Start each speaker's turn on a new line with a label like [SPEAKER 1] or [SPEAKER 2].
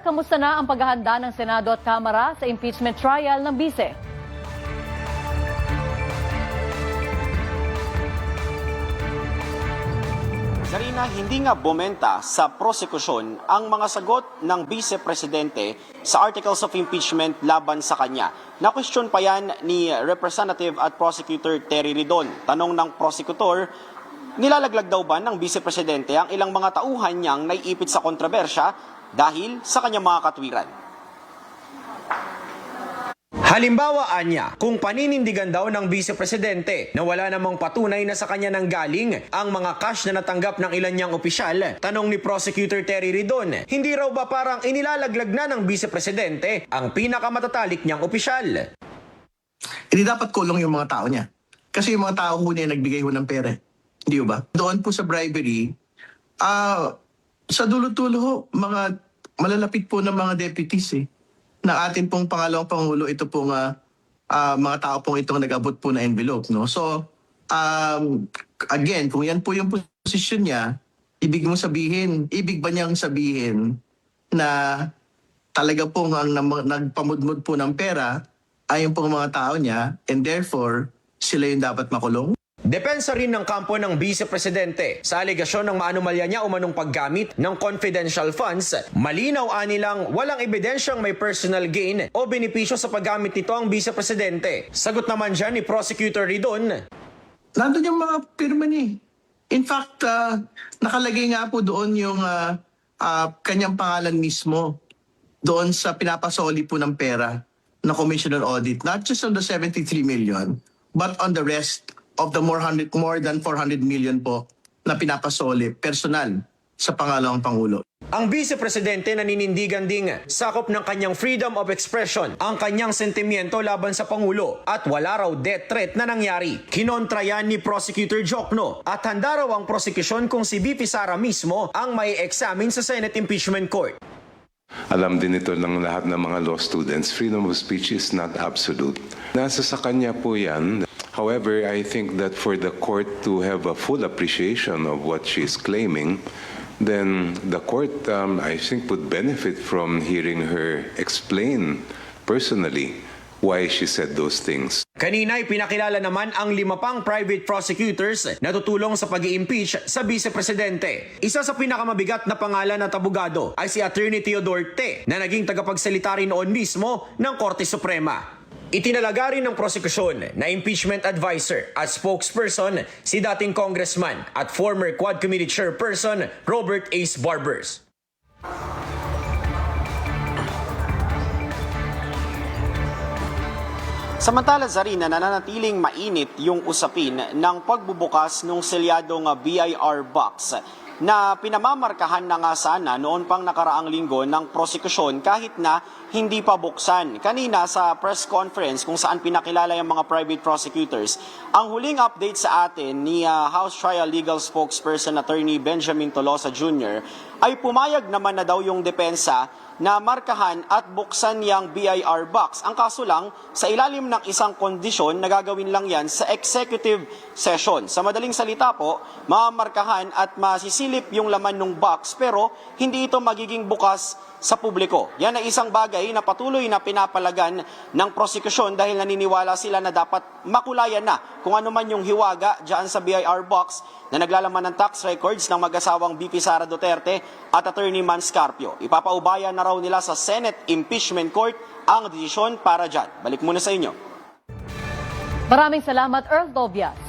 [SPEAKER 1] kamusta na ang paghahanda ng Senado at Kamara sa impeachment trial ng Bise?
[SPEAKER 2] Zarina, hindi nga bumenta sa prosekusyon ang mga sagot ng Vice Presidente sa Articles of Impeachment laban sa kanya. Na-question pa yan ni Representative at Prosecutor Terry Ridon. Tanong ng prosekutor, nilalaglag daw ba ng Vice Presidente ang ilang mga tauhan niyang naiipit sa kontrobersya dahil sa kanyang mga katwiran?
[SPEAKER 3] Halimbawa, anya, kung paninindigan daw ng Vice Presidente na wala namang patunay na sa kanya nang galing ang mga cash na natanggap ng ilan niyang opisyal, tanong ni Prosecutor Terry Ridon, hindi raw ba parang inilalaglag na ng Vice Presidente ang pinakamatatalik niyang opisyal?
[SPEAKER 4] Hindi dapat kulong yung mga tao niya. Kasi yung mga tao ho niya nagbigay ho ng pera. Hindi ba? Doon po sa bribery, sa dulo-dulo ho, mga malalapit po ng mga deputies na atin pong pangalawang Pangulo, ito pong mga tao pong itong nag-abot po na envelope. No? So, again, kung yan po yung posisyon niya, ibig ba niyang sabihin na talaga pong ang nagpamudmud po ng pera ay yung pong mga tao niya and therefore, sila yung dapat makulong?
[SPEAKER 3] Depensa rin ng kampo ng Vice Presidente sa alegasyon ng maanumalya niya umanong paggamit ng confidential funds. Malinaw anilang walang ebidensyang may personal gain o benepisyo sa paggamit nito ang Vice Presidente. Sagot naman dyan ni Prosecutor Ridon,
[SPEAKER 4] Nandun yung mga pirma niya. In fact, nakalagay nga po doon yung kanyang pangalan mismo doon sa pinapasoli po ng pera na Commissioner Audit. Not just on the 73 million, but on the rest of the more than 400 million po na pinapasoli personal sa pangalawang Pangulo.
[SPEAKER 3] ang Vice Presidente naninindigan ding sakop ng kanyang freedom of expression ang kanyang sentimiento laban sa Pangulo at wala raw death threat na nangyari. Kinontra yan ni Prosecutor Jokno at handa raw ang prosekusyon kung si VP Sara mismo ang may examine sa Senate Impeachment Court.
[SPEAKER 5] Alam din ito ng lahat ng mga law students, freedom of speech is not absolute. Nasa sa kanya po yan. However, I think that for the court to have a full appreciation of what she is claiming, then the court, I think, would benefit from hearing her explain personally why she said those things.
[SPEAKER 3] Kanina'y pinakilala naman ang 5 pang private prosecutors na tutulong sa pag-i-impeach sa Vice Presidente. Isa sa pinakamabigat na pangalan at abogado ay si Attorney Teodoro Te na naging tagapagsalita rin noon mismo ng Korte Suprema. Itinalaga rin ng prosekusyon na impeachment advisor at spokesperson si dating congressman at former Quad Committee chairperson Robert Ace Barbers.
[SPEAKER 2] Samantala, Zarina, nananatiling mainit yung usapin ng pagbubukas ng selyadong BIR box na pinamamarkahan na nga sana noon pang nakaraang linggo ng prosekusyon kahit na hindi pa buksan. Kanina sa press conference kung saan pinakilala yung mga private prosecutors, ang huling update sa atin ni House Trial Legal Spokesperson Attorney Benjamin Tolosa Jr. ay pumayag naman na daw yung depensa na markahan at buksan yang BIR box. Ang kaso lang, sa ilalim ng isang kondisyon na gagawin lang yan sa executive session. Sa madaling salita po, mamarkahan at masisilip yung laman ng box pero hindi ito magiging bukas sa publiko. Yan ay isang bagay na patuloy na pinapalagan ng prosekusyon dahil naniniwala sila na dapat makulayan na kung ano man yung hiwaga dyan sa BIR box na naglalaman ng tax records ng mag-asawang VP Sara Duterte at Attorney Mans Carpio. Ipapaubayan na raw nila sa Senate Impeachment Court ang desisyon para dyan. Balik muna sa inyo.
[SPEAKER 1] Maraming salamat, Earl Tobias.